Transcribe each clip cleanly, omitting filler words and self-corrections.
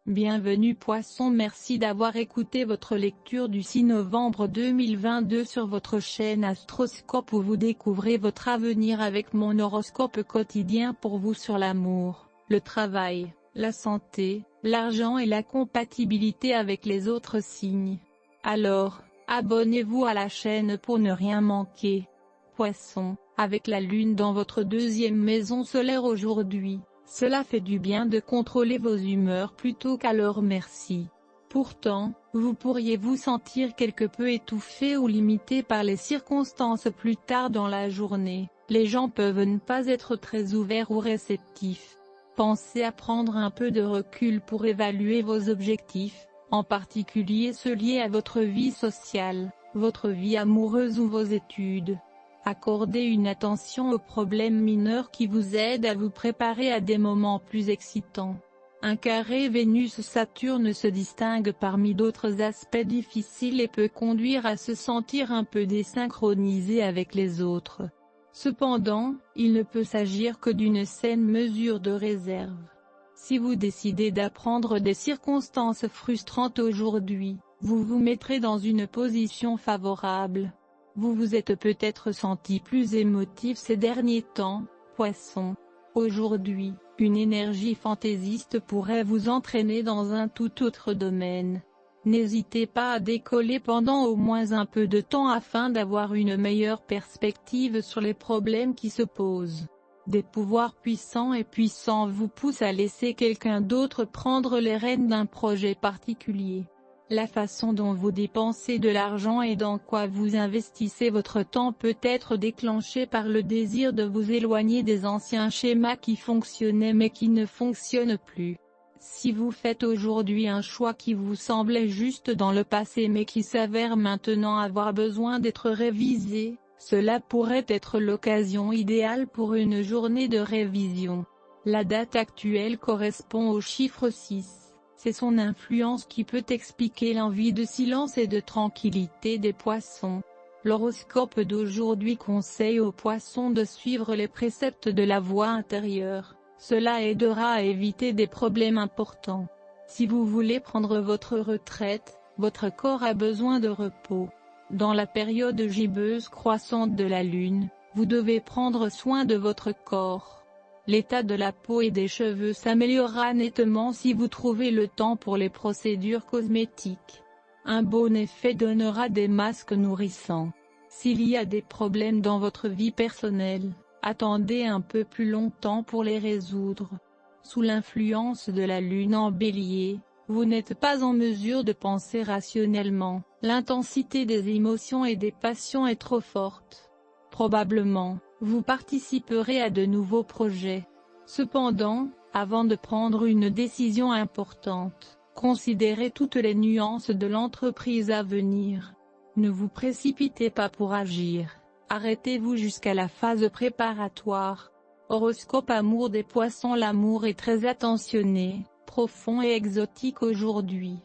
Bienvenue Poisson, merci d'avoir écouté votre lecture du 6 novembre 2022 sur votre chaîne Astroscope où vous découvrez votre avenir avec mon horoscope quotidien pour vous sur l'amour, le travail, la santé, l'argent et la compatibilité avec les autres signes. Alors, abonnez-vous à la chaîne pour ne rien manquer. Poisson, avec la lune dans votre deuxième maison solaire aujourd'hui, cela fait du bien de contrôler vos humeurs plutôt qu'à leur merci. Pourtant, vous pourriez vous sentir quelque peu étouffé ou limité par les circonstances plus tard dans la journée, les gens peuvent ne pas être très ouverts ou réceptifs. Pensez à prendre un peu de recul pour évaluer vos objectifs, en particulier ceux liés à votre vie sociale, votre vie amoureuse ou vos études. Accordez une attention aux problèmes mineurs qui vous aident à vous préparer à des moments plus excitants. Un carré Vénus-Saturne se distingue parmi d'autres aspects difficiles et peut conduire à se sentir un peu désynchronisé avec les autres. Cependant, il ne peut s'agir que d'une saine mesure de réserve. Si vous décidez d'apprendre des circonstances frustrantes aujourd'hui, vous vous mettrez dans une position favorable. Vous vous êtes peut-être senti plus émotif ces derniers temps, Poisson. Aujourd'hui, une énergie fantaisiste pourrait vous entraîner dans un tout autre domaine. N'hésitez pas à décoller pendant au moins un peu de temps afin d'avoir une meilleure perspective sur les problèmes qui se posent. Des pouvoirs puissants vous poussent à laisser quelqu'un d'autre prendre les rênes d'un projet particulier. La façon dont vous dépensez de l'argent et dans quoi vous investissez votre temps peut être déclenchée par le désir de vous éloigner des anciens schémas qui fonctionnaient mais qui ne fonctionnent plus. Si vous faites aujourd'hui un choix qui vous semblait juste dans le passé mais qui s'avère maintenant avoir besoin d'être révisé, cela pourrait être l'occasion idéale pour une journée de révision. La date actuelle correspond au chiffre 6. C'est son influence qui peut expliquer l'envie de silence et de tranquillité des Poissons. L'horoscope d'aujourd'hui conseille aux Poissons de suivre les préceptes de la voix intérieure, cela aidera à éviter des problèmes importants. Si vous voulez prendre votre retraite, votre corps a besoin de repos. Dans la période gibbeuse croissante de la Lune, vous devez prendre soin de votre corps. L'état de la peau et des cheveux s'améliorera nettement si vous trouvez le temps pour les procédures cosmétiques. Un bon effet donnera des masques nourrissants. S'il y a des problèmes dans votre vie personnelle, attendez un peu plus longtemps pour les résoudre. Sous l'influence de la Lune en Bélier, vous n'êtes pas en mesure de penser rationnellement, l'intensité des émotions et des passions est trop forte. Probablement, vous participerez à de nouveaux projets. Cependant, avant de prendre une décision importante, considérez toutes les nuances de l'entreprise à venir. Ne vous précipitez pas pour agir, arrêtez-vous jusqu'à la phase préparatoire. Horoscope amour des Poissons. L'amour est très attentionné, profond et exotique aujourd'hui.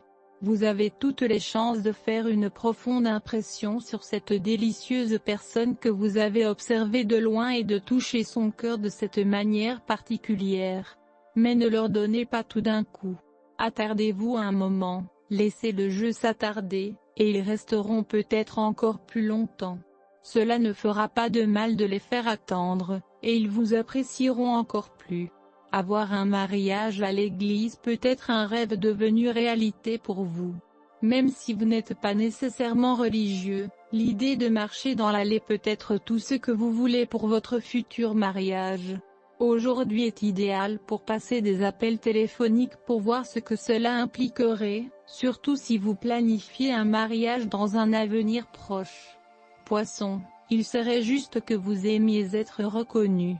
Vous avez toutes les chances de faire une profonde impression sur cette délicieuse personne que vous avez observée de loin et de toucher son cœur de cette manière particulière. Mais ne leur donnez pas tout d'un coup. Attardez-vous un moment, laissez le jeu s'attarder, et ils resteront peut-être encore plus longtemps. Cela ne fera pas de mal de les faire attendre, et ils vous apprécieront encore plus. Avoir un mariage à l'église peut être un rêve devenu réalité pour vous. Même si vous n'êtes pas nécessairement religieux, l'idée de marcher dans l'allée peut être tout ce que vous voulez pour votre futur mariage. Aujourd'hui est idéal pour passer des appels téléphoniques pour voir ce que cela impliquerait, surtout si vous planifiez un mariage dans un avenir proche. Poisson, il serait juste que vous aimiez être reconnu.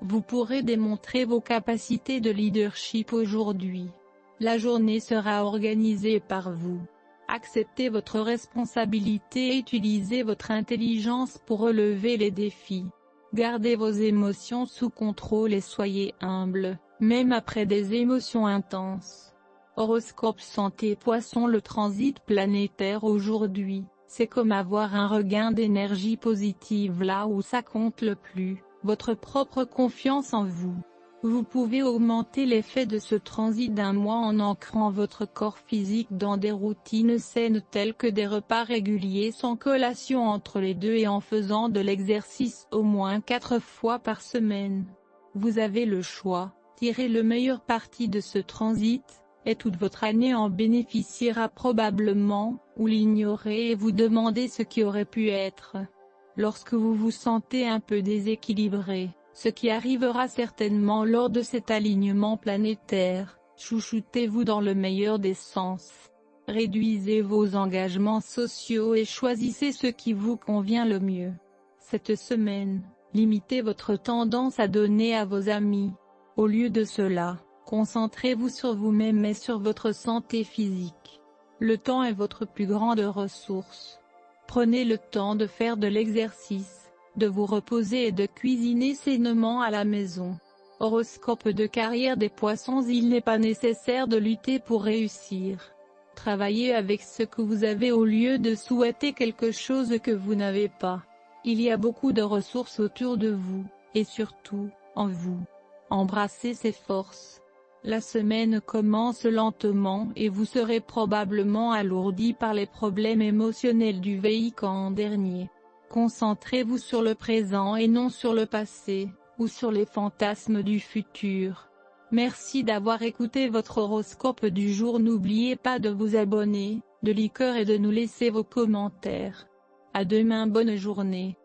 Vous pourrez démontrer vos capacités de leadership aujourd'hui. La journée sera organisée par vous. Acceptez votre responsabilité et utilisez votre intelligence pour relever les défis. Gardez vos émotions sous contrôle et soyez humble, même après des émotions intenses. Horoscope santé Poisson. Le transit planétaire aujourd'hui, c'est comme avoir un regain d'énergie positive là où ça compte le plus. Votre propre confiance en vous. Vous pouvez augmenter l'effet de ce transit d'un mois en ancrant votre corps physique dans des routines saines telles que des repas réguliers sans collation entre les deux et en faisant de l'exercice au moins 4 fois par semaine. Vous avez le choix, tirez le meilleur parti de ce transit, et toute votre année en bénéficiera probablement, ou l'ignorez et vous demandez ce qui aurait pu être. Lorsque vous vous sentez un peu déséquilibré, ce qui arrivera certainement lors de cet alignement planétaire, chouchoutez-vous dans le meilleur des sens. Réduisez vos engagements sociaux et choisissez ce qui vous convient le mieux. Cette semaine, limitez votre tendance à donner à vos amis. Au lieu de cela, concentrez-vous sur vous-même et sur votre santé physique. Le temps est votre plus grande ressource. Prenez le temps de faire de l'exercice, de vous reposer et de cuisiner sainement à la maison. Horoscope de carrière des Poissons. Il n'est pas nécessaire de lutter pour réussir. Travaillez avec ce que vous avez au lieu de souhaiter quelque chose que vous n'avez pas. Il y a beaucoup de ressources autour de vous, et surtout, en vous. Embrassez ces forces. La semaine commence lentement et vous serez probablement alourdi par les problèmes émotionnels du week-end dernier. Concentrez-vous sur le présent et non sur le passé, ou sur les fantasmes du futur. Merci d'avoir écouté votre horoscope du jour. N'oubliez pas de vous abonner, de liker et de nous laisser vos commentaires. À demain, bonne journée.